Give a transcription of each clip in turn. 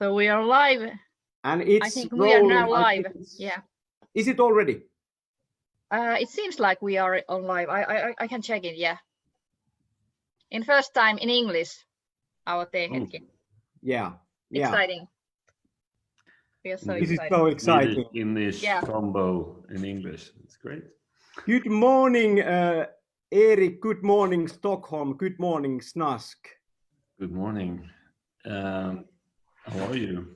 So we are live. And it's I think we are now rolling. live. Yeah. Is it already? It seems like we are on live. I can check it. Yeah. In first time in English, our Hetki. Yeah. Exciting. We are so This excited. is so exciting. English combo in English. It's great. Good morning, Erik. Good morning, Stockholm. Good morning, SNASK. Good morning. How are you?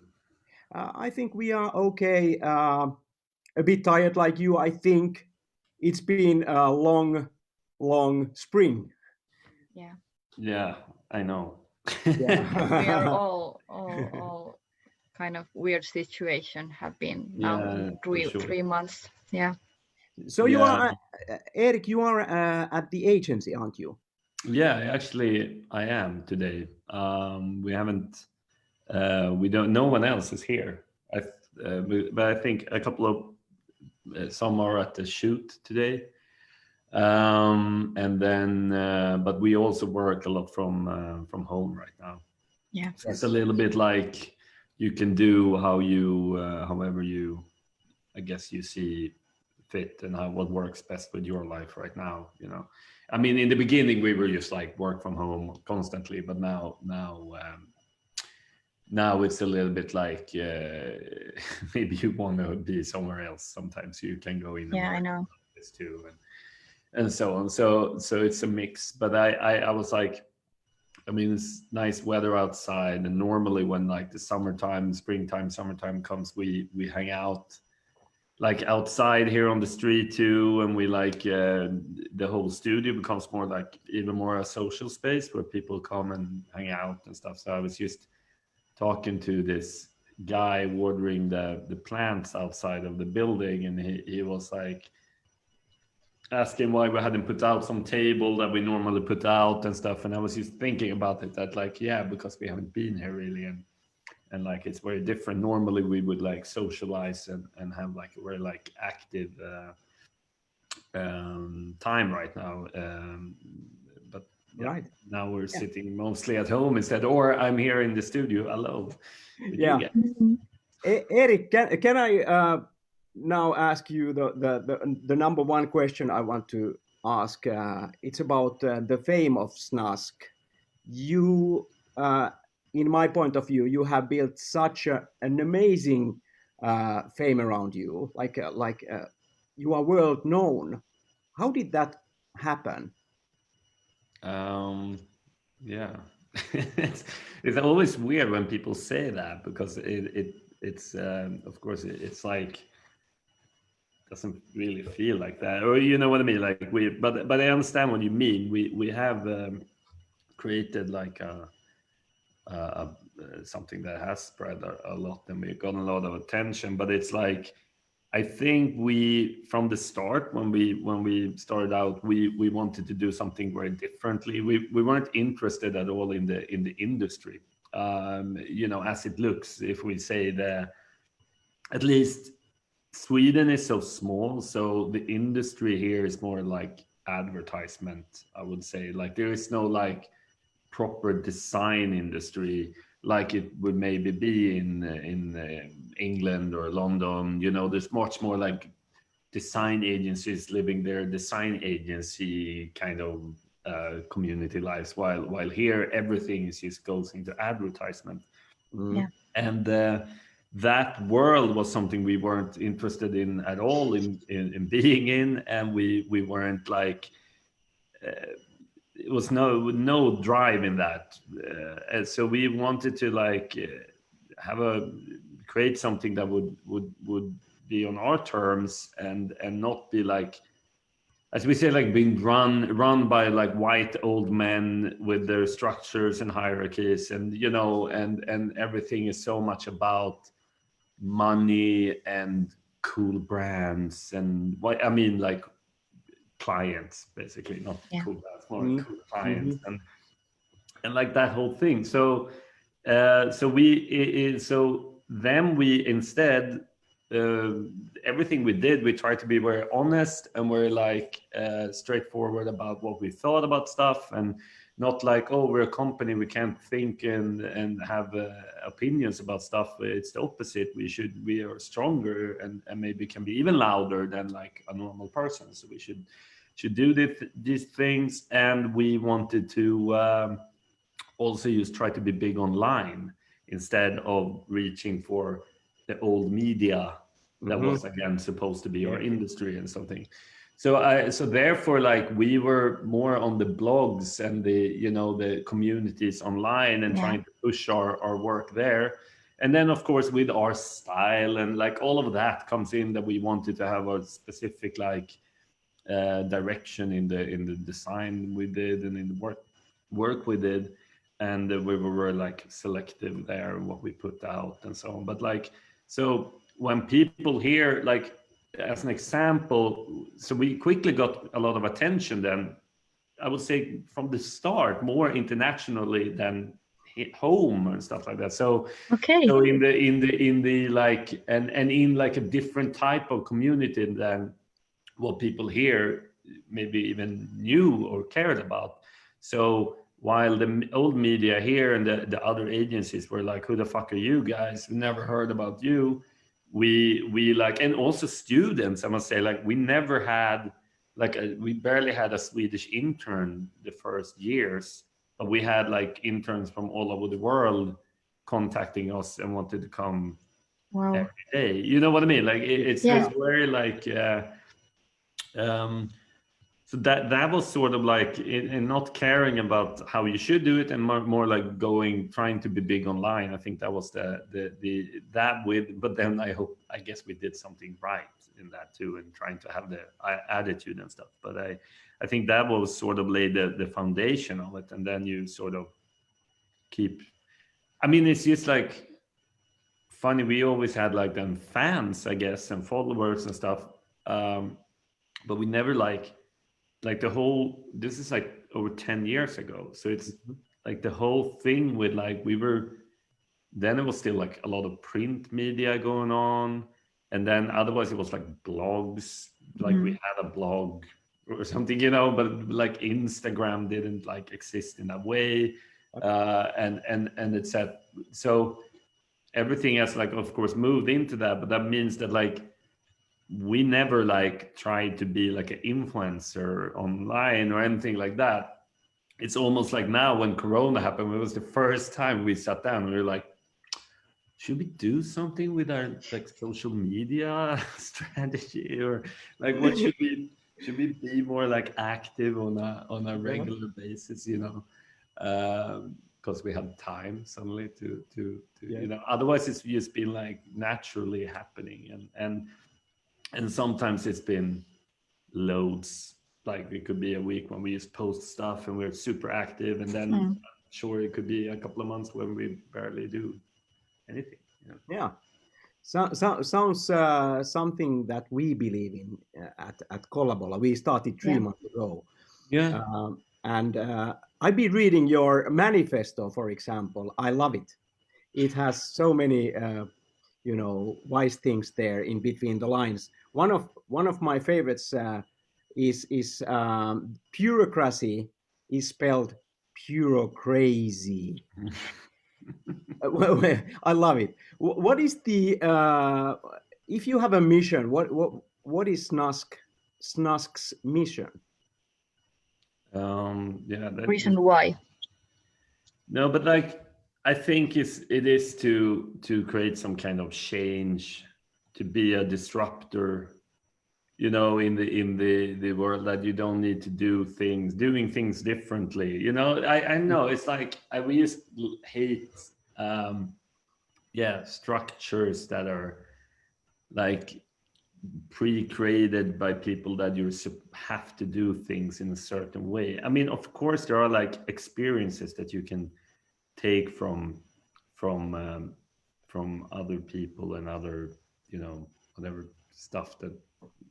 I think we are okay. A bit tired like you, I think. It's been a long spring. Yeah. Yeah, I know. Yeah. We are all kind of weird situation have been now 3 months. Yeah. So you are, Erik, you are at the agency, aren't you? Yeah, actually I am today. We haven't, no one else is here. But I think a couple of, some are at the shoot today. And then, but we also work a lot from home right now. Yeah. So it's a little bit like you can do however you, I guess you see fit and what works best with your life right now, you know. I mean, in the beginning we were just like work from home constantly, but now it's a little bit like maybe you want to be somewhere else. Sometimes you can go in. Yeah, I know. This too, and so on. So it's a mix. But I was like, I mean, it's nice weather outside, and normally when like the summertime comes, we hang out like outside here on the street too, and we like the whole studio becomes more like even more a social space where people come and hang out and stuff. So I was just talking to this guy watering the plants outside of the building, and he was like asking why we hadn't put out some table that we normally put out and stuff. And I was just thinking about it, that like, yeah, because we haven't been here really, and like it's very different. Normally we would like socialize and have like a very like active time right now, but yeah, now we're sitting mostly at home instead, or I'm here in the studio alone. Yeah. Erik, can I now ask you the number one question I want to ask? It's about the fame of SNASK. You, in my point of view, you have built such an amazing fame around you, like you are world known. How did that happen? Yeah, it's always weird when people say that, because it's of course it's like doesn't really feel like that, or you know what I mean, like but I understand what you mean. We have created like something that has spread a lot, and we've gotten a lot of attention. But it's like, I think we, from the start, when we started out, we wanted to do something very differently. We weren't interested at all in the industry, you know, as it looks. If we say that, at least Sweden is so small, so the industry here is more like advertisement, I would say. Like there is no like proper design industry like it would maybe be in England or London. You know, there's much more like design agencies living their design agency kind of community lives, while here everything is just goes into advertisement. Yeah. And that world was something we weren't interested in at all in being in, and we weren't like it was no drive in that, and so we wanted to like create something that would be on our terms, and not be like, as we say, like being run by like white old men with their structures and hierarchies, and you know, and everything is so much about money and cool brands, and what I mean, like clients, basically, not cool brands, more like cool clients, and like that whole thing. So then we instead, everything we did, we tried to be very honest and very like straightforward about what we thought about stuff, and not like, oh, we're a company, we can't think and have opinions about stuff. It's the opposite. We are stronger and maybe can be even louder than like a normal person. So we should do these things. And we wanted to also try to be big online instead of reaching for the old media that was again supposed to be our industry and something. So therefore, like, we were more on the blogs and the communities online and trying to push our work there. And then of course with our style and like all of that comes in, that we wanted to have a specific like direction in the design we did and in the work we did. And we were like selective there what we put out and so on. But like, so when people hear, like, as an example, so we quickly got a lot of attention then, I would say from the start, more internationally than home and stuff like that. So so in the like and in like a different type of community than what people here maybe even knew or cared about. So while the old media here and the other agencies were like, who the fuck are you guys? We never heard about you. We like, and also students, I must say, like, we never had like we barely had a Swedish intern the first years, but we had like interns from all over the world contacting us and wanted to come every day. You know what I mean? Like it's very like so that was sort of like in not caring about how you should do it, and more like trying to be big online. I think that was but then I guess we did something right in that too, and trying to have the attitude and stuff. But I think that was sort of laid the foundation of it, and then you sort of keep. I mean, it's just like funny. We always had like then fans, I guess, and followers and stuff, but we never like the whole, this is like over 10 years ago. So it's like the whole thing with like, then it was still like a lot of print media going on. And then otherwise it was like blogs, like we had a blog or something, but like Instagram didn't like exist in that way. And it's that, so everything has like, of course, moved into that, but that means that like, we never like tried to be like an influencer online or anything like that. It's almost like now when Corona happened, it was the first time we sat down and we were like, should we do something with our like social media strategy, or like what should we be more like active on a regular basis, because we had time suddenly to otherwise it's just been like naturally happening, and sometimes it's been loads, like it could be a week when we just post stuff and we're super active, and then sure it could be a couple of months when we barely do anything. Yeah, sounds something that we believe in at Kollabolla. We started 3 months ago. Yeah. And I've been reading your manifesto, for example. I love it. It has so many wise things there in between the lines. One of my favorites is bureaucracy is spelled bureaucrazy. I love it. What is the if you have a mission? What is SNASK's mission? Reason why? No, but like I think it is to create some kind of change, to be a disruptor, in the world, that you don't need to doing things differently. I know it's like we just hate structures that are like pre-created by people that you have to do things in a certain way. I mean, of course there are like experiences that you can take from other people and other whatever stuff that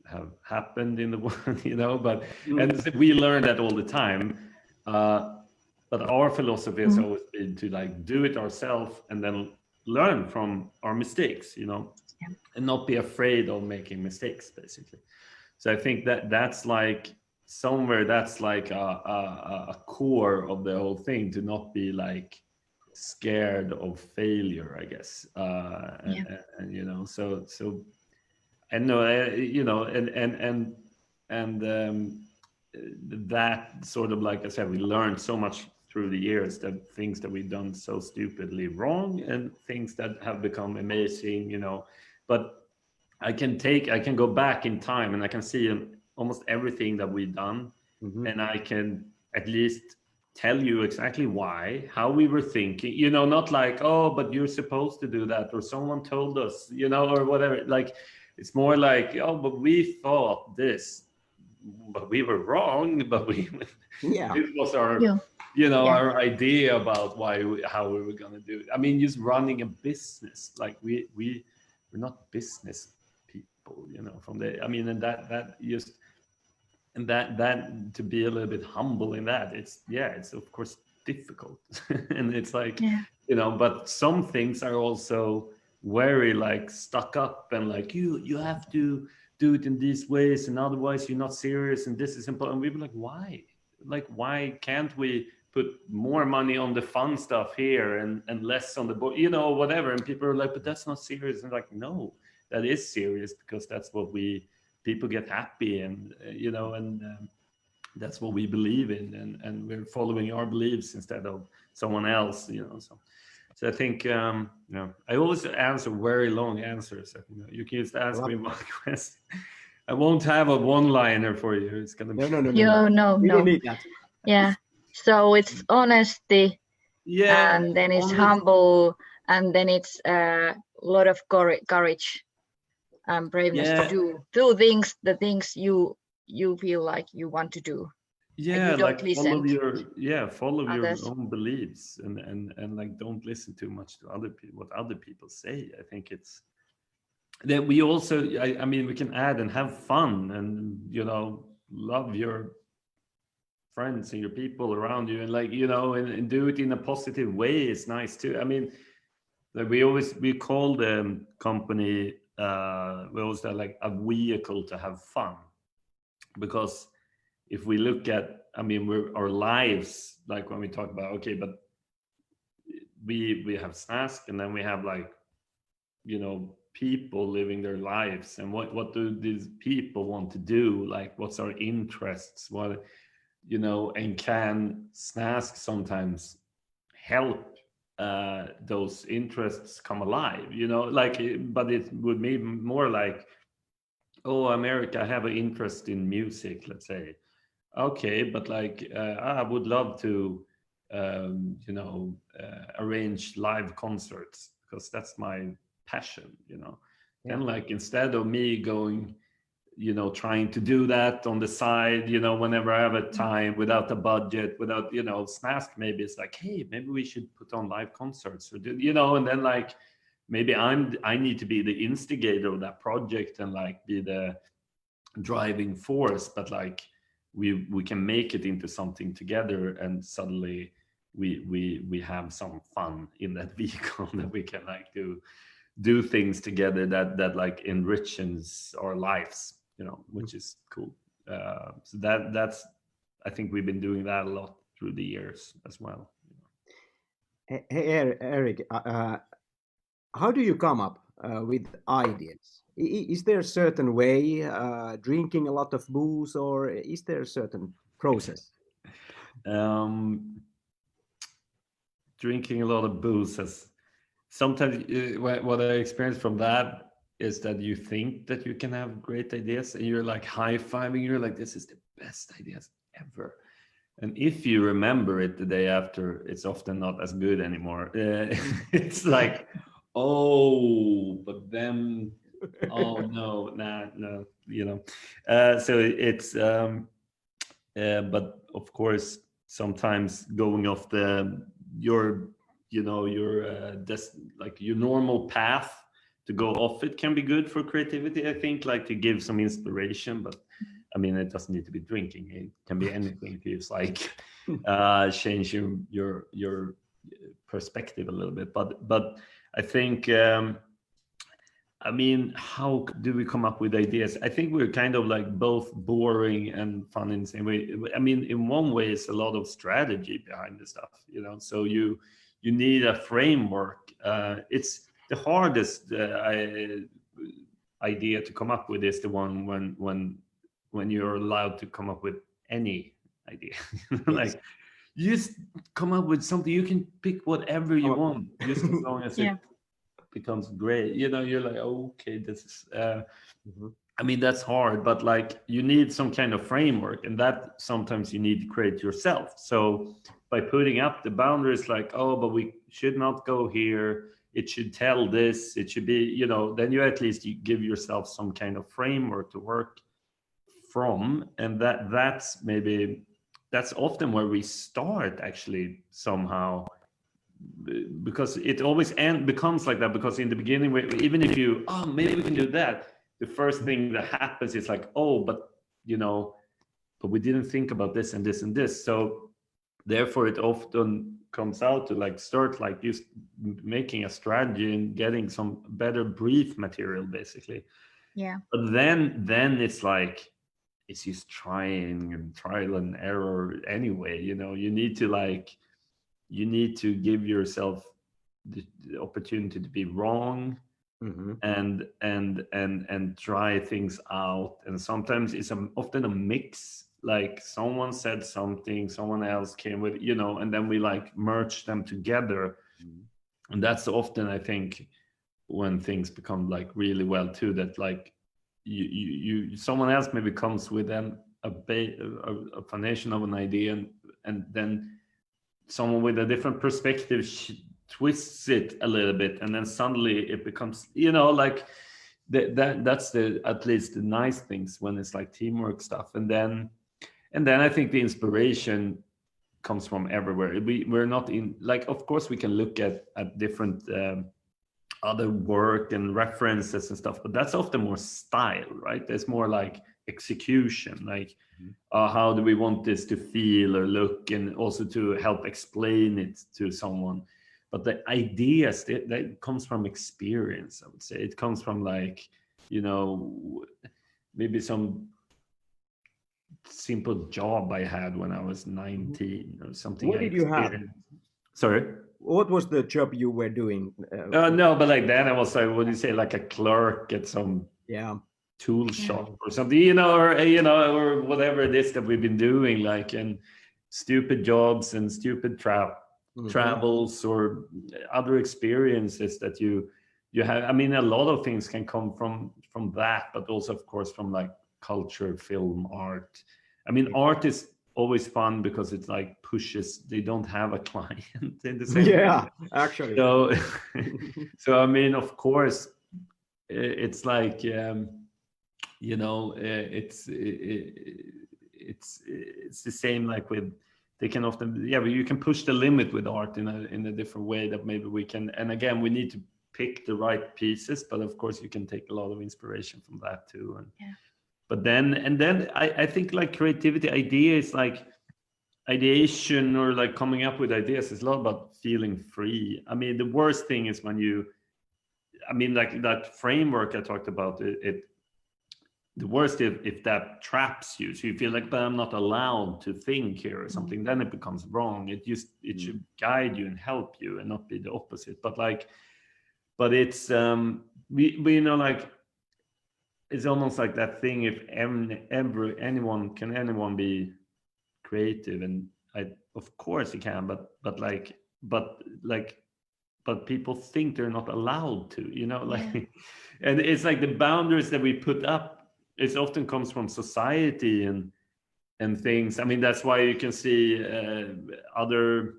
have happened in the world, but and we learn that all the time, but our philosophy has always been to like do it ourselves and then learn from our mistakes, and not be afraid of making mistakes, basically. So I think that's like somewhere that's like a core of the whole thing, to not be like scared of failure, I guess. And you know, so I know, you know, and that sort of, like I said, we learned so much through the years, that things that we've done so stupidly wrong and things that have become amazing, you know. But I can go back in time and I can see almost everything that we've done, and I can at least tell you exactly why, how we were thinking, you know, not like, oh, but you're supposed to do that, or someone told us, you know, or whatever. Like, it's more like, oh, but we thought this, but we were wrong, but we this was our you know, our idea about how we were going to do it. I mean, just running a business, like we're not business people, you know, from the, I mean, and that just, and that to be a little bit humble in that, it's of course difficult. And it's like, you know, but some things are also very like stuck up, and like, you have to do it in these ways, and otherwise you're not serious, and this is important. And we were like, why can't we put more money on the fun stuff here and less on the board, you know, whatever? And people are like, but that's not serious. And like, no, that is serious, because that's what people get happy, and you know, and that's what we believe in, and we're following our beliefs instead of someone else, you know. So I think, you know, I always answer very long answers. You know, you can just ask me one question. I won't have a one-liner for you. It's gonna be no. We don't need that. Yeah. So it's honesty, and then it's humble, and then it's a lot of courage and braveness to do the things you feel like you want to do. Yeah, like follow your others. own beliefs, and like, don't listen too much to other people, what other people say. I think it's that we also, I mean, we can add and have fun, and you know, love your friends and your people around you, and like, you know, and do it in a positive way. It's nice too. I mean, like we call the company, we always have like a vehicle to have fun, because if we look at, I mean, our lives, like when we talk about, okay, but we have SNASK, and then we have, like, you know, people living their lives, and what do these people want to do, like what's our interests, what, you know, and can SNASK sometimes help those interests come alive, you know, like, but it would be more like, oh, America, I have an interest in music, let's say. Okay, but like, I would love to you know, arrange live concerts, because that's my passion, you know. And like, instead of me going, you know, trying to do that on the side, you know, whenever I have a time, without a budget, without, you know, SNASK, maybe it's like, hey, maybe we should put on live concerts, or do, you know, and then like, maybe I need to be the instigator of that project, and like be the driving force, but like, we can make it into something together, and suddenly we have some fun in that vehicle, that we can like do things together that like enriches our lives, you know, which is cool. So that's, I think we've been doing that a lot through the years as well. Hey, Erik, how do you come up with ideas? Is there a certain way, drinking a lot of booze, or is there a certain process? Drinking a lot of booze has sometimes, what I experienced from that is that you think that you can have great ideas, and you're like high-fiving, you're like, this is the best ideas ever. And if you remember it the day after, it's often not as good anymore. It's like, oh, but then, oh no, no, you know. So it's, but of course, sometimes going off your like your normal path, to go off it can be good for creativity, I think, like to give some inspiration. But I mean, it doesn't need to be drinking, it can be anything. If it's like change your perspective a little bit. But I think I mean, how do we come up with ideas? I think we're kind of like both boring and fun in the same way. I mean, in one way, it's a lot of strategy behind the stuff, you know. So you need a framework. It's the hardest idea to come up with is the one when you're allowed to come up with any idea. Like, you just come up with something. You can pick whatever you want, just as long as it becomes great. You know, you're like, okay, this is I mean, that's hard, but like, you need some kind of framework, and that sometimes you need to create yourself. So by putting up the boundaries, like, oh, but we should not go here, it should tell this, it should be, you know, then you at least you give yourself some kind of framework to work from. And that's often where we start, actually, somehow, because it always becomes like that. Because in the beginning, even if you, oh, maybe we can do that, the first thing that happens is like, oh, but you know, but we didn't think about this and this and this. So therefore it often comes out to like start like just making a strategy and getting some better brief material, basically. Yeah. But then it's like, it's just trying and trial and error anyway. You know, you need to give yourself the opportunity to be wrong. And try things out. And sometimes it's often a mix, like someone said something, someone else came with, you know, and then we like merge them together. And that's often, I think, when things become like really well too, that like you someone else maybe comes with a foundation of an idea, and then someone with a different perspective twists it a little bit, and then suddenly it becomes, you know, like that's at least the nice things when it's like teamwork stuff. And then I think the inspiration comes from everywhere. We're not in, like, of course we can look at different other work and references and stuff, but that's often more style, right? There's more like execution, like how do we want this to feel or look, and also to help explain it to someone. But the ideas that comes from experience, I would say. It comes from, like, you know, maybe some simple job I had when I was 19 or something. What did you have? Sorry? What was the job you were doing? No, but like then I was like, what do you say, like a clerk at some tool shop or something, you know, or whatever it is that we've been doing, like, and stupid jobs and stupid travels or other experiences that you have. I mean, a lot of things can come from that, but also, of course, from like culture, film, art. I mean, art is always fun because it's like pushes, they don't have a client in the same way. Actually. So I mean, of course, it's like you know, it's the same, like with, they can often, but you can push the limit with art in a different way that maybe we can. And again, we need to pick the right pieces, but of course you can take a lot of inspiration from that too. And but then I think like creativity, ideas, like ideation or like coming up with ideas, is a lot about feeling free. I mean, the worst thing is when I mean, like that framework I talked about, the worst if that traps you, so you feel like, but I'm not allowed to think here or something, then it becomes wrong. It should guide you and help you and not be the opposite. But it's we know, like, it's almost like that thing, if anyone be creative, and of course you can, but people think they're not allowed to, you know, like and it's like the boundaries that we put up, it often comes from society and things. I mean, that's why you can see other,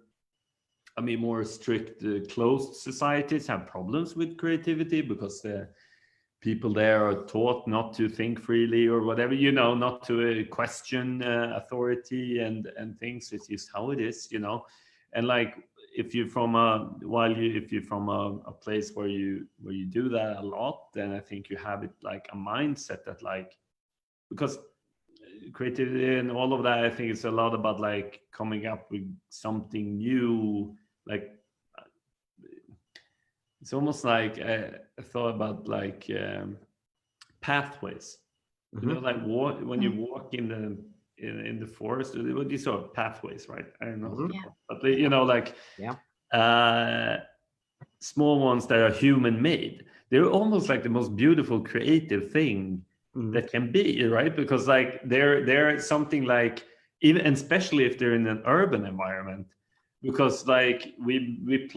I mean, more strict closed societies have problems with creativity, because the people there are taught not to think freely or whatever, you know, not to question authority and things. It's just how it is, you know. And like, if you're from a place where you do that a lot, then I think you have it like a mindset that, like, because creativity and all of that, I think it's a lot about like coming up with something new, like it's almost like I thought about like pathways. You know, like when you walk in the forest, what you saw pathways, right? I don't know, but you know, like small ones that are human made. They're almost like the most beautiful creative thing that can be, right? Because like they're something like, even, and especially if they're in an urban environment, because like we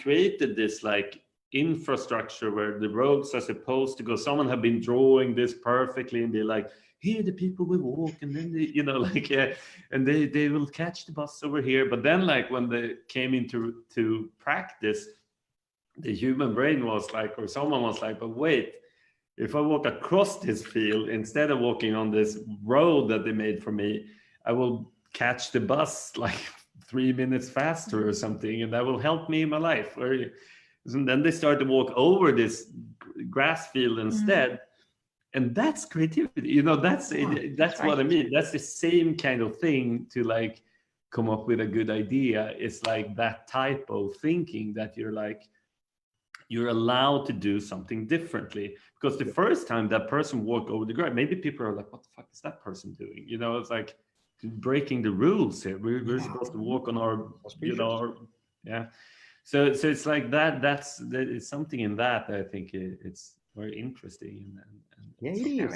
created this like infrastructure where the roads are supposed to go. Someone have been drawing this perfectly, and be like, here the people will walk, and then they, you know, like and they will catch the bus over here. But then like when they came into practice, the human brain was like, or someone was like, but wait, if I walk across this field instead of walking on this road that they made for me, I will catch the bus like 3 minutes faster or something, and that will help me in my life. And then they start to walk over this grass field instead. And that's creativity, you know, that's what I mean. That's the same kind of thing to like come up with a good idea. It's like that type of thinking that you're like, you're allowed to do something differently. Because the first time that person walked over the grass, maybe people are like, what the fuck is that person doing? You know, it's like breaking the rules here. We're supposed to walk on our, you know, So it's like that. It's something in that I think it's very interesting. And it is.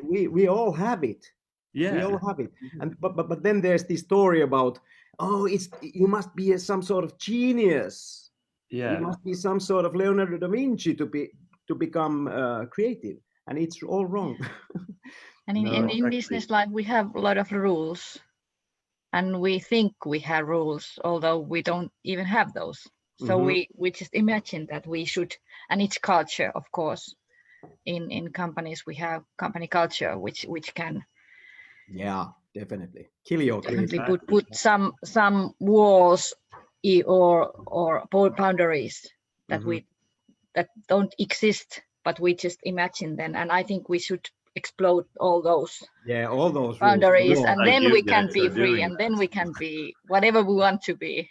We all have it. We all have it. And but then there's this story about, oh, you must be some sort of genius. You must be some sort of Leonardo da Vinci to become creative, and it's all wrong. And in business life, we have a lot of rules, and we think we have rules, although we don't even have those. So we just imagine that we should, and it's culture, of course. In companies, we have company culture, which can definitely kill your definitely put some walls or boundaries that don't exist, but we just imagine them. And I think we should explode all those boundaries, and then we can be free, and then we can be whatever we want to be.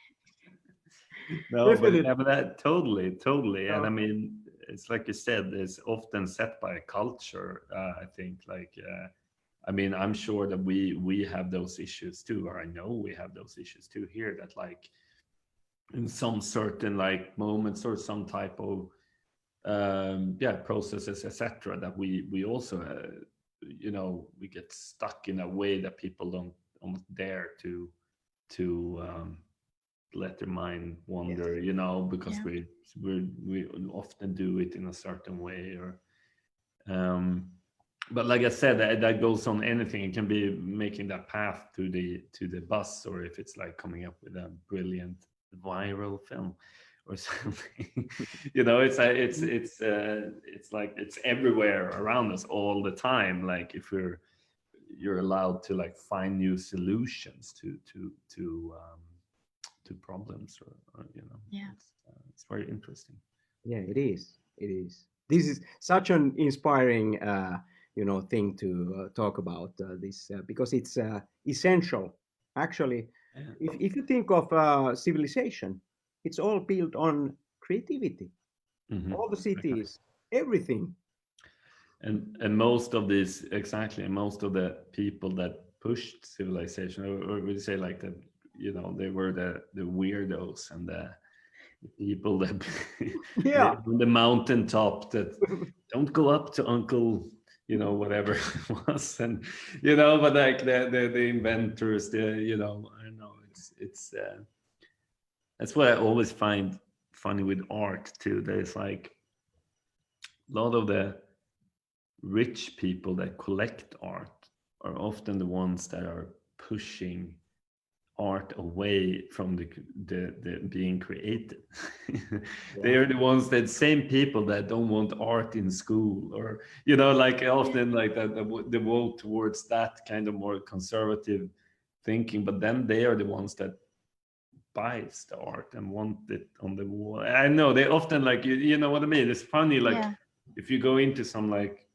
No, but that totally. And I mean, it's like you said, it's often set by a culture. I think like, I mean, I'm sure that we have those issues too, or I know we have those issues too here, that like in some certain like moments or some type of processes, etc., that we also you know, we get stuck in a way that people don't dare to let their mind wander, you know, because we often do it in a certain way, or but like I said, that goes on anything. It can be making that path to the bus, or if it's like coming up with a brilliant viral film or something. You know, it's like it's everywhere around us all the time. Like if you're allowed to like find new solutions to problems, or you know, it's very interesting. It is. This is such an inspiring you know, thing to talk about this because it's essential actually. If you think of civilization, it's all built on creativity. All the cities, everything. And most of these, exactly, most of the people that pushed civilization, or would you say like that, you know, they were the weirdos and the people that on the mountaintop that don't go up to Uncle, you know, whatever it was, and you know, but like the inventors, you know, I don't know, it's that's what I always find funny with art too. There's like a lot of the rich people that collect art are often the ones that are pushing art away from the being created. They are the ones, that same people that don't want art in school, or you know, like often like that they vote towards that kind of more conservative thinking, but then they are the ones that buys the art and want it on the wall. I know they often like, you know what I mean. It's funny, like if you go into some like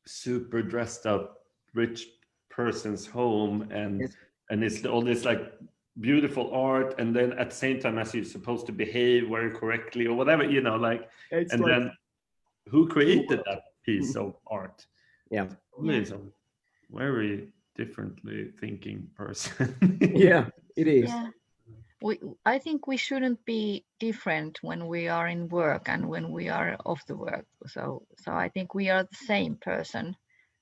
super dressed up rich person's home, and it's all this like beautiful art, and then at the same time as you're supposed to behave very correctly or whatever, you know, like, It's and like, then who created that piece of art? yeah, Probably some very differently thinking person. yeah, it is. Yeah. I think we shouldn't be different when we are in work and when we are off the work. So I think we are the same person,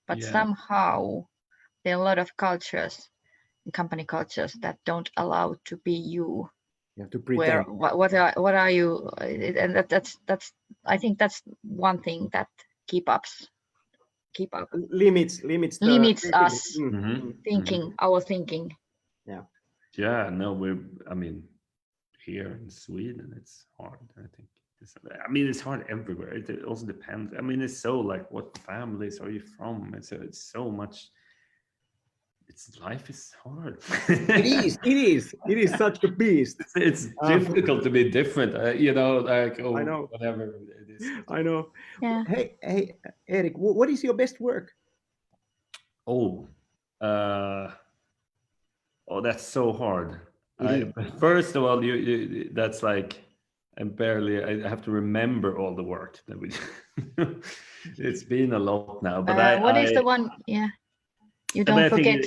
but somehow there are a lot of cultures, company cultures, that don't allow to be you. You have to pretend. What are you? And that's I think that's one thing that keep up Limits us thinking, our thinking. Yeah, no, I mean, here in Sweden, it's hard, I think. I mean, it's hard everywhere. It also depends. I mean, it's so like, what families are you from? It's so much. Life is hard. It is such a beast. It's difficult to be different, you know, like, I know. whatever it is. I know. Yeah. Hey, Erik, what is your best work? That's so hard. First of all, you that's like, I have to remember all the work that we do. It's been a lot now, but what is the one? Yeah, you don't forget.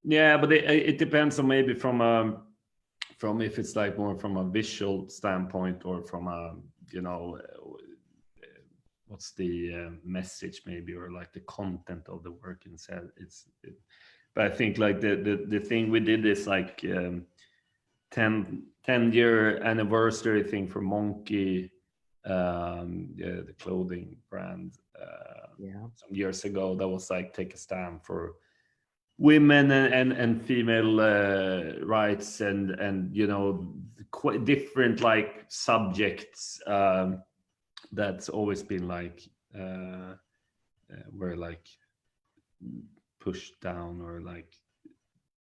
Yeah, but it depends on maybe from if it's like more from a visual standpoint, or from a, you know, what's the message maybe, or like the content of the work instead. But I think like the thing we did is like 10-year anniversary thing for Monkey, the clothing brand, some years ago. That was like take a stand for women and female rights, and you know, quite different like subjects that's always been like were like pushed down, or like,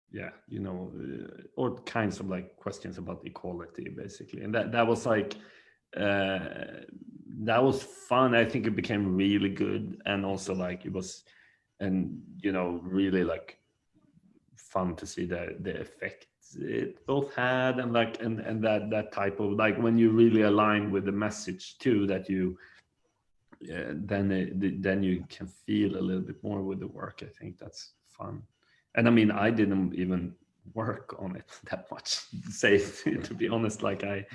you know, all kinds of like questions about equality basically. And that was like that was fun. I think it became really good, and also like it was, and you know, really like fun to see the effect it both had, and like and that type of like, when you really align with the message too, that you then you can feel a little bit more with the work. I think that's fun. And I mean, I didn't even work on it that much, to be honest. Like I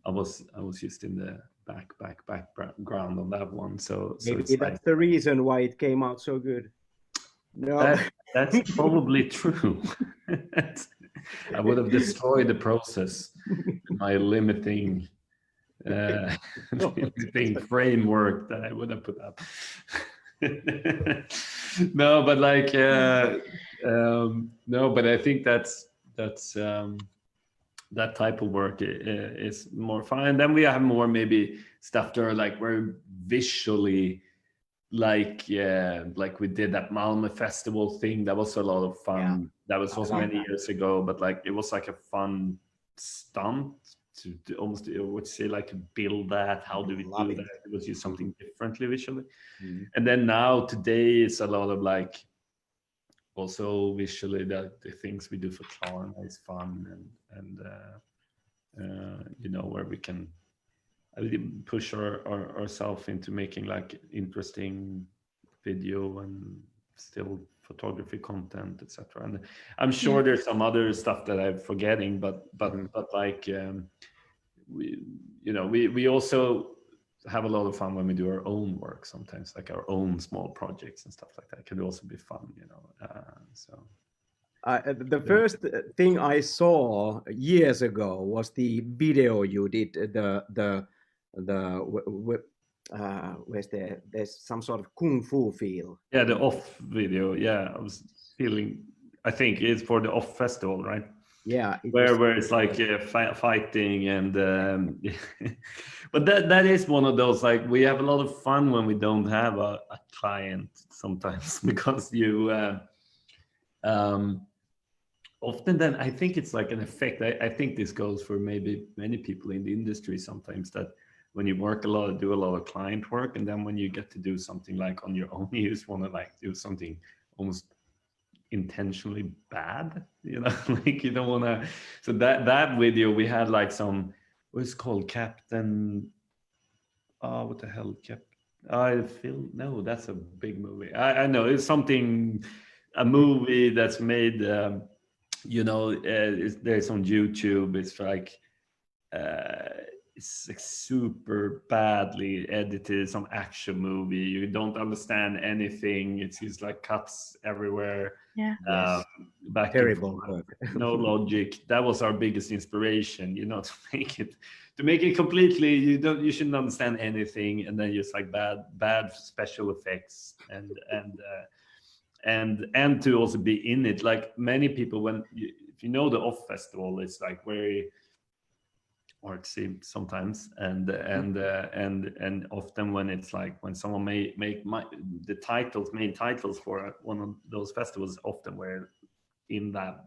was just in the background on that one. So maybe it's that's like, the reason why it came out so good. No, that's probably true. I would have destroyed the process, my limiting framework that I would have put up. No, but like no, but I think that's that type of work is more fun. And then we have more maybe stuff that are like very visually, like we did that Malmö festival thing. That was a lot of fun. That was also many years ago, but like it was like a fun stunt to almost, I would say, like to build that. How do we do that? It was just something differently visually. And then now today it's a lot of like also visually, that the things we do for Klarna is fun, and you know, where we can push ourselves into making like interesting video and still photography content, etc. And I'm sure there's some other stuff that I'm forgetting, but like we also have a lot of fun when we do our own work sometimes, like our own small projects and stuff like that. It can also be fun, you know. The first thing I saw years ago was the video you did, there's some sort of kung fu feel. Yeah, the Off video. Yeah, I was feeling, I think it's for the Off festival, right? Yeah, where it's like fighting, and but that is one of those, like, we have a lot of fun when we don't have a client sometimes, because you often then I think it's like an effect. I think this goes for maybe many people in the industry sometimes, that when you work a lot, do a lot of client work, and then when you get to do something like on your own, you just want to like do something almost intentionally bad, you know. Like you don't want to. So that video we had like some, what's it called, Captain, what the hell, I feel, no, that's a big movie. I know it's something, a movie that's made, you know, there's on YouTube. It's like it's like super badly edited, some action movie. You don't understand anything. It's just like cuts everywhere. Yeah. Back Terrible. No logic. That was our biggest inspiration, you know, to make it completely, you shouldn't understand anything, and then just like bad special effects and to also be in it. Like many people, if you know the Off Festival, it's like very artsy sometimes, and often when it's like when someone make the main titles for one of those festivals, often where in that,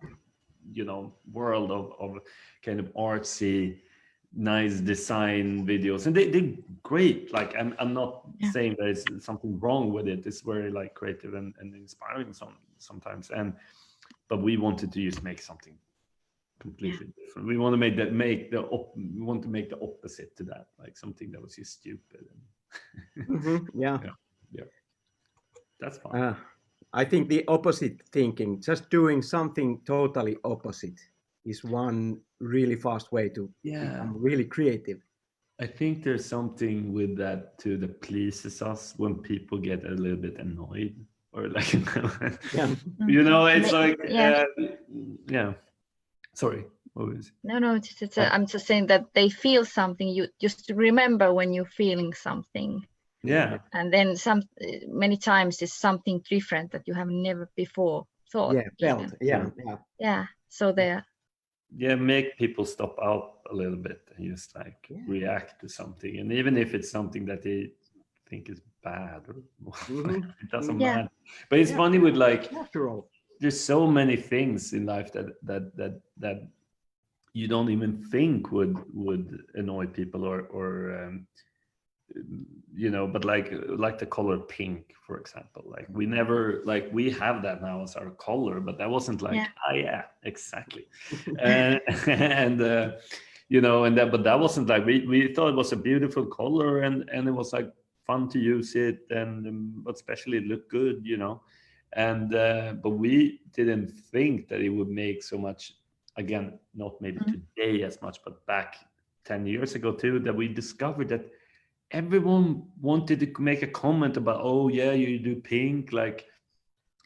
you know, world of kind of artsy, nice design videos, and they're great. Like I'm not saying there's something wrong with it. It's very like creative and inspiring sometimes, but we wanted to just make something completely different. We want to make the opposite to that, like something that was just stupid. Yeah. That's fine. I think the opposite thinking, just doing something totally opposite, is one really fast way to become really creative. I think there's something with that too that pleases us when people get a little bit annoyed or like, you know, it's like, Sorry, what was it? No, I'm just saying that they feel something. You just remember when you're feeling something. Yeah. And then many times it's something different that you have never before thought. Felt. Yeah. So there. Yeah, make people stop out a little bit and just like react to something, and even if it's something that they think is bad, it doesn't matter. But it's funny with like, natural. There's so many things in life that you don't even think would annoy people or you know, but like the color pink, for example. Like we never, like we have that now as our color, but that wasn't like exactly. and you know, but that wasn't like we thought it was a beautiful color and it was like fun to use it, and but especially it looked good, you know. And but we didn't think that it would make so much, again, not maybe today as much, but back 10 years ago too, that we discovered that everyone wanted to make a comment about, oh yeah, you do pink, like,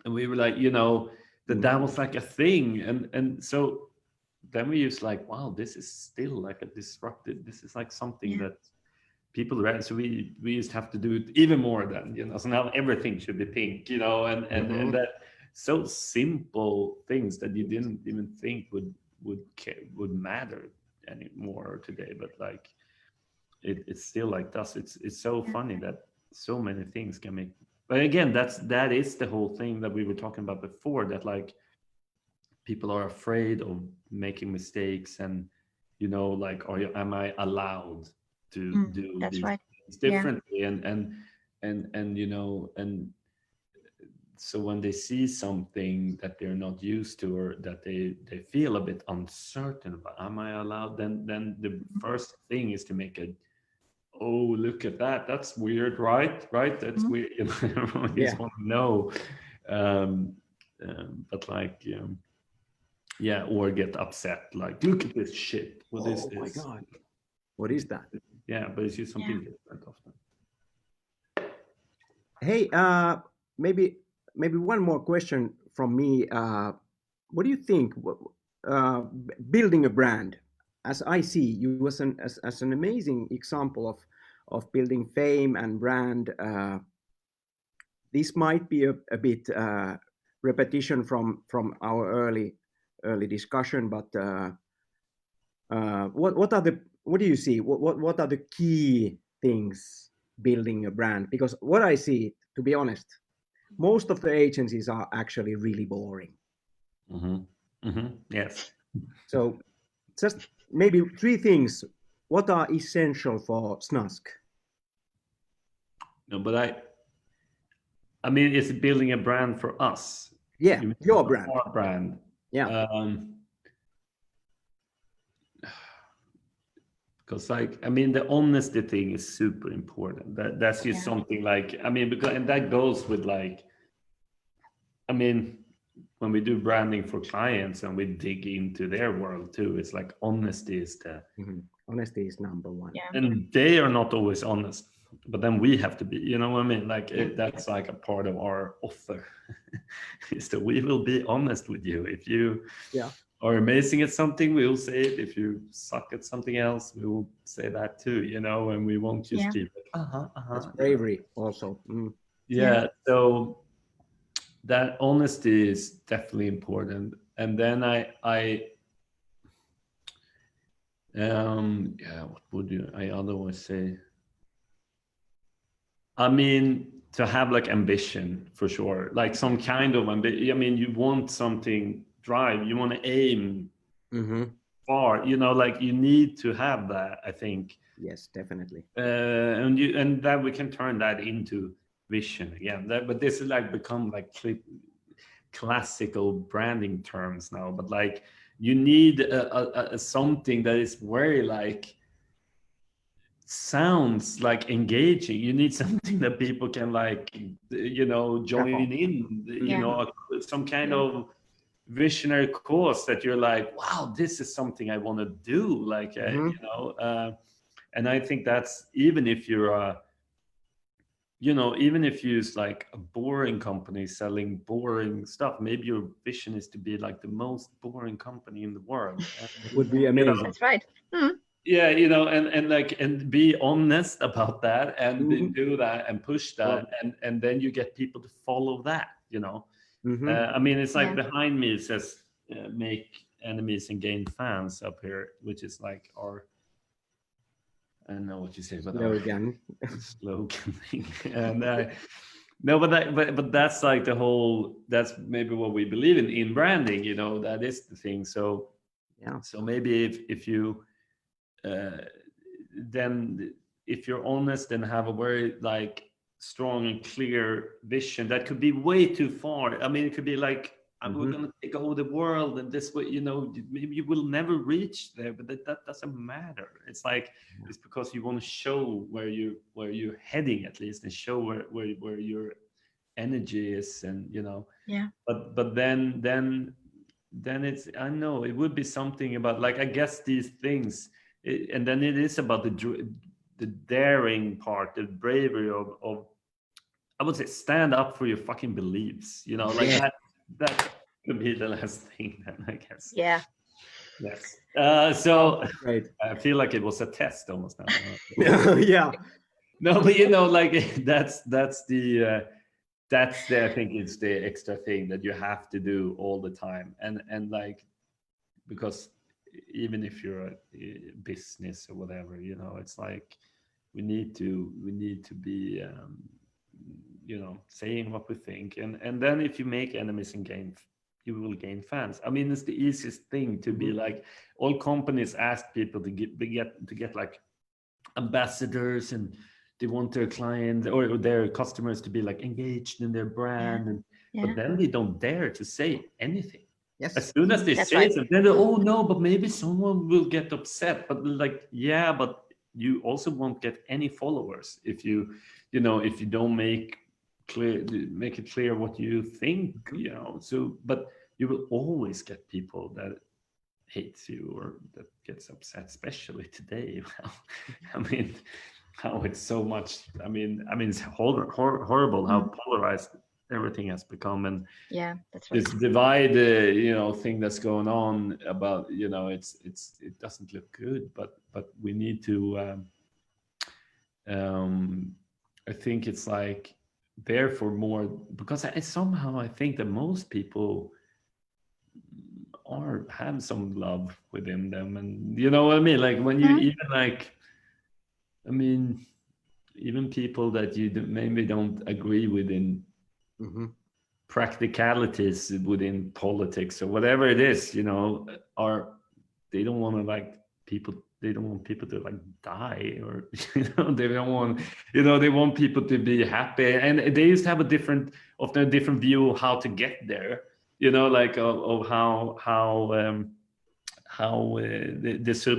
and we were like, you know, that was like a thing. And so then we just like, wow, this is still like a disrupted, this is like something that people read. So we just have to do it even more then, you know. So now everything should be pink, you know, and that so simple things that you didn't even think would matter anymore today, but like it's still like this. It's so funny that so many things can make. But again, that is the whole thing that we were talking about before, that like people are afraid of making mistakes, and you know, like, am I allowed to do these things differently? And you know, and so when they see something that they're not used to, or that they feel a bit uncertain about, am I allowed, then the first thing is to make a, oh, look at that, that's weird, right, that's weird, you know. Everyone just want to know, but like or get upset, like, look at this shit, what is this? Oh my god, what is that? Yeah, but it's just something different often. Hey, maybe one more question from me. What do you think, building a brand, as I see you as an amazing example of building fame and brand? This might be a bit repetition from our early discussion, but what do you see? What are the key things building a brand? Because what I see, to be honest, most of the agencies are actually really boring. Yes. So just maybe 3 things. What are essential for SNASK? No, but I mean, it's building a brand for us. Yeah, your brand. Our brand. Yeah. Because like, I mean, the honesty thing is super important. That's just something like, I mean, because, and that goes with like, I mean, when we do branding for clients and we dig into their world too, it's like honesty is the honesty is number one. Yeah. And they are not always honest, but then we have to be, you know what I mean? Like that's like a part of our offer is that we will be honest with you. If you are amazing at something, we will say it. If you suck at something else, we will say that too, you know, and we won't just keep it. That's bravery also. So that honesty is definitely important. And then what would I otherwise say? I mean, to have like ambition for sure, like some kind of ambition. I mean, you want something drive, you want to aim far, you know, like you need to have that, I think. Yes, definitely. And that we can turn that into vision again. But this is like become like classical branding terms now, but like you need a something that is very like sounds like engaging. You need something that people can like, you know, join in, you know, some kind of visionary cause that you're like, wow, this is something I want to do, like you know, and I think that's, even if you're you know, even if you're like a boring company selling boring stuff, maybe your vision is to be like the most boring company in the world. It would be amazing. You know? That's right. Yeah, you know, and be honest about that, and do that and push that, and then you get people to follow that, you know. I mean, it's like behind me it says make enemies and gain fans up here, which is like our, I don't know what you say, but slogan. Slogan thing. And no, but that's like the whole, that's maybe what we believe in branding, you know, that is the thing. So so maybe if you then if you're honest and have a very like strong and clear vision, that could be way too far. I mean, it could be like, we're going to take over the world, and this way, you know, maybe you will never reach there, but that doesn't matter. It's like, it's because you want to show where you're heading, at least, and show where your energy is, and you know. But then it's, I know it would be something about, like, I guess these things, and then it is about the daring part, the bravery of I would say, stand up for your fucking beliefs, you know, like that could be the last thing then, I guess. Yes. So I feel like it was a test almost now. No, but you know, like that's the I think it's the extra thing that you have to do all the time, and like, because even if you're a business or whatever, you know, it's like we need to be you know, saying what we think, and then if you make enemies and you will gain fans. I mean, it's the easiest thing to be like, all companies ask people to get like ambassadors, and they want their clients or their customers to be like engaged in their brand, and but then they don't dare to say anything. As soon as they say something, then oh no, but maybe someone will get upset. But like, but you also won't get any followers if you don't make it clear what you think, you know. So, but you will always get people that hates you or that gets upset, especially today. I mean, how it's so much. I mean, it's horrible how polarized everything has become, and that's right. This divide, you know, thing that's going on about, you know, it doesn't look good, but we need to. I think it's like therefore more, because somehow I think that most people have some love within them, and you know what I mean, like when you even like, I mean, even people that you maybe don't agree with in practicalities within politics or whatever it is, you know, they don't want to like people they don't want people to like die, or they don't want, they want people to be happy, and they used to have often a different view of how to get there, like of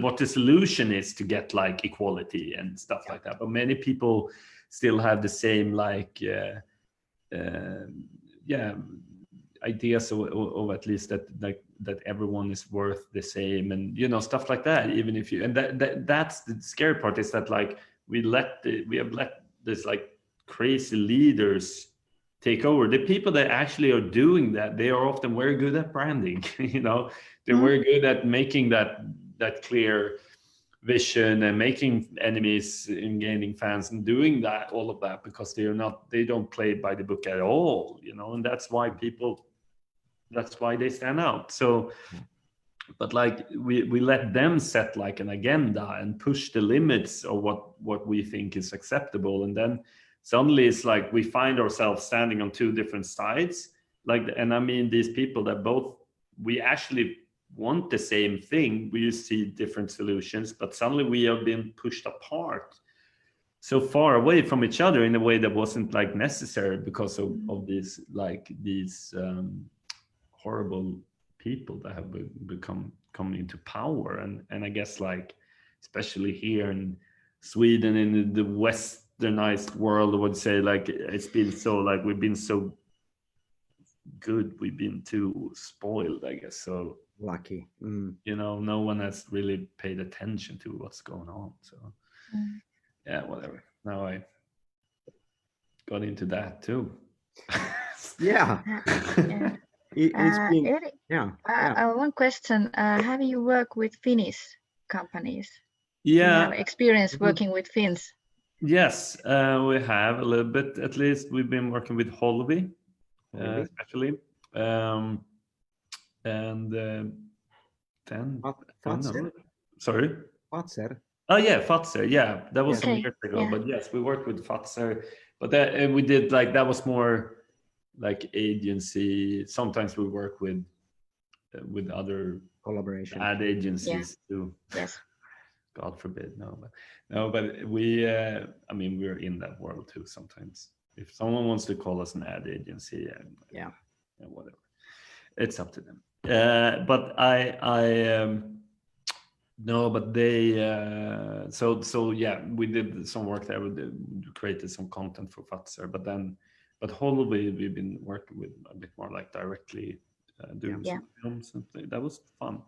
what the solution is to get like equality and stuff like that. But many people still have the same like ideas of at least that everyone is worth the same, and stuff like that. Even if you, and that's the scary part, is that like we have let this like crazy leaders take over. The people that actually are doing that, they are often very good at branding. They're very good at making that clear vision and making enemies and gaining fans and doing all of that, because they don't play by the book at all, and that's why they stand out. So, but like we let them set like an agenda and push the limits of what we think is acceptable, and then suddenly it's like we find ourselves standing on two different sides. And I mean, these people that we actually want the same thing, we see different solutions, but suddenly we have been pushed apart so far away from each other in a way that wasn't like necessary because of these horrible people that have come into power. And I guess like especially here in Sweden, in the westernized world, I would say, like it's been so like we've been so good, we've been too spoiled, I guess. So lucky. No one has really paid attention to what's going on. So yeah, whatever. Now I got into that too. Yeah. It's been, Erik, yeah. One question. Have you worked with Finnish companies? Yeah. Do you have experience working with Finns? Yes, we have a little bit. At least we've been working with Holby, especially. And then Fatser? Sorry? Fatser. Oh yeah, Fatser. Yeah, that was some Okay. years ago. Yeah. But yes, we worked with Fatser. But we did like, that was more like agency. Sometimes we work with other Collaboration ad agencies too. Yes. God forbid, but we, I mean, we're in that world too sometimes. If someone wants to call us an ad agency, whatever, it's up to them. But no, but they, so yeah, we did some work there. We created some content for Fatser, but Holby, we've been working with a bit more like directly doing some films and play. That was fun.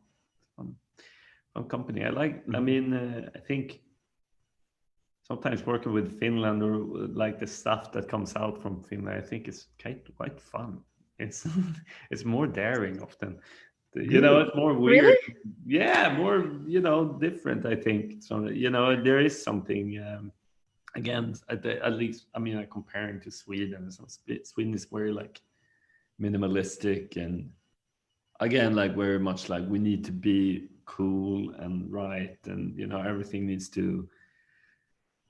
Company I like. I mean, I think sometimes working with Finland, or like the stuff that comes out from Finland, I think is quite fun. It's more daring often. It's more weird. Really? Yeah, more different. I think so. There is something. Again, at least, I mean, comparing to Sweden, Sweden is very like minimalistic, and again, like very much like we need to be cool and right, and everything needs to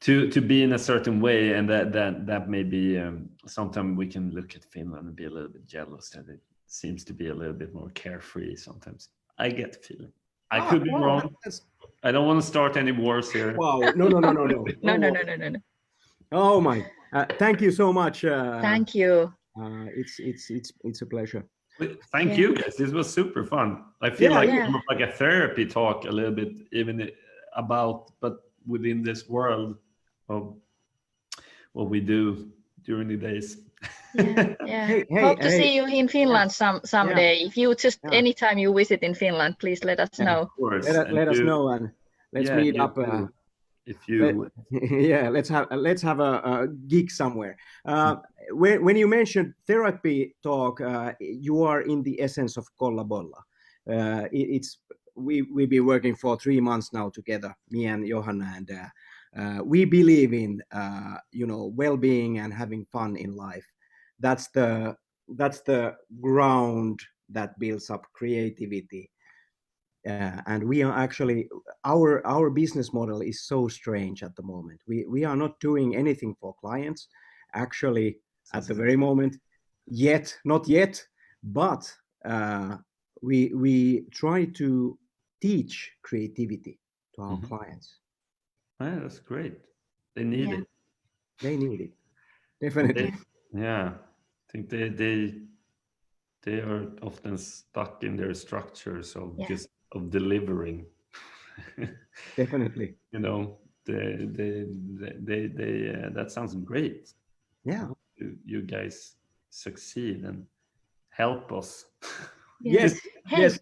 be in a certain way, and that maybe sometimes we can look at Finland and be a little bit jealous that it seems to be a little bit more carefree sometimes. I get the feeling. I could be wrong. I don't want to start any wars here. Wow! No. No. Oh my! Thank you so much. Thank you. It's a pleasure. Thank you guys. This was super fun. I feel almost like a therapy talk a little bit, even about, but within this world of what we do during the days. Yeah. Hope to see you in Finland someday. If you just anytime you visit in Finland, please let us know. Of course. Let us know, and let's meet up. If you let's have a gig somewhere. When you mentioned therapy talk, you are in the essence of Kollabolla. We've been working for 3 months now together, me and Johanna, and we believe in well-being and having fun in life. That's the ground that builds up creativity. And we are actually, our business model is so strange at the moment. We are not doing anything for clients, actually, at the very moment, not yet, but we try to teach creativity to our clients. Yeah, that's great. They need it. They need it. Definitely. I think they are often stuck in their structures of just of delivering. Definitely. You know, they that sounds great. Yeah. You guys succeed and help us. Yes. Hey, yes.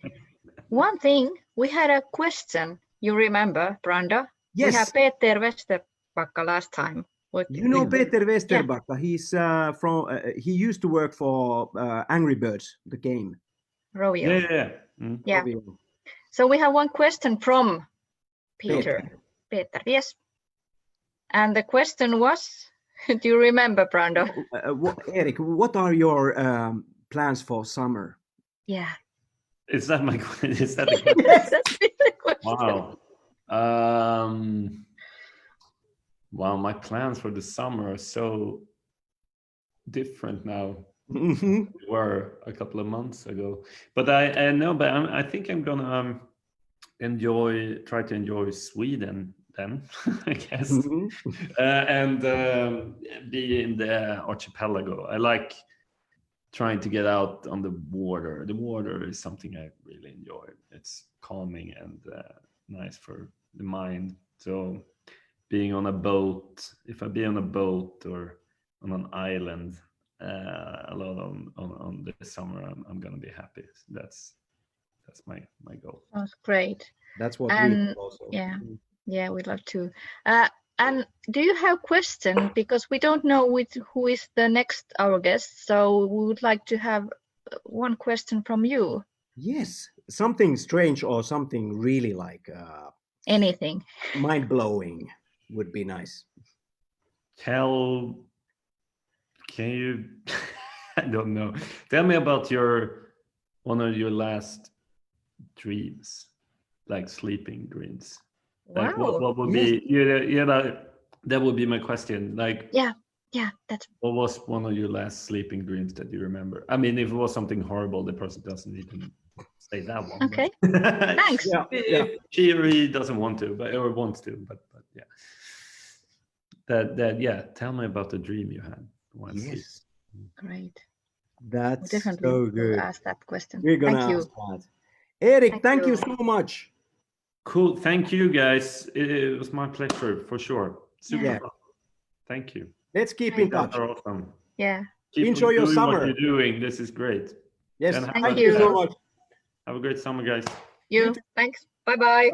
One thing, we had a question. You remember, Brando? Yes. We had Peter Westerbacka last time. You know Peter Westerbacka. He's from. He used to work for Angry Birds, the game. Rovio. Yeah. Rovio. So we have one question from Peter. Peter, yes. And the question was, do you remember, Brando? Erik, what are your plans for summer? Yeah. Is that my question? Is that the question? Yes, that's the question. Wow. Wow, my plans for the summer are so different now than they were a couple of months ago. But I know, but I think I'm gonna try to enjoy Sweden then, I guess, and be in the archipelago. I like trying to get out on the water. The water is something I really enjoy. It's calming and nice for the mind. So being on a boat, if I be on a boat or on an island a lot on the summer, I'm gonna be happy. That's my goal. Sounds great. That's what we also. Yeah, we'd love to. And do you have question? Because we don't know who is the next our guest, so we would like to have one question from you. Yes, something strange or something really like anything mind-blowing would be nice. Can you? I don't know. Tell me about one of your last dreams, like sleeping dreams. Wow. Like what would be that would be my question. Like that's what was one of your last sleeping dreams that you remember? I mean, if it was something horrible, the person doesn't need to say that one. Okay. Thanks. If she or he doesn't want to, or wants to, but yeah. That tell me about the dream you had. Yes. Great. That's definitely so good. Ask that question. We're gonna ask that. Erik, thank you so much. Cool. Thank you, guys. It was my pleasure for sure. Super fun. Thank you. Let's keep in touch. Awesome. Yeah. Enjoy your summer. What you're doing. This is great. Yes. Thank you so much. Have a great summer, guys. You. Thanks. Bye-bye.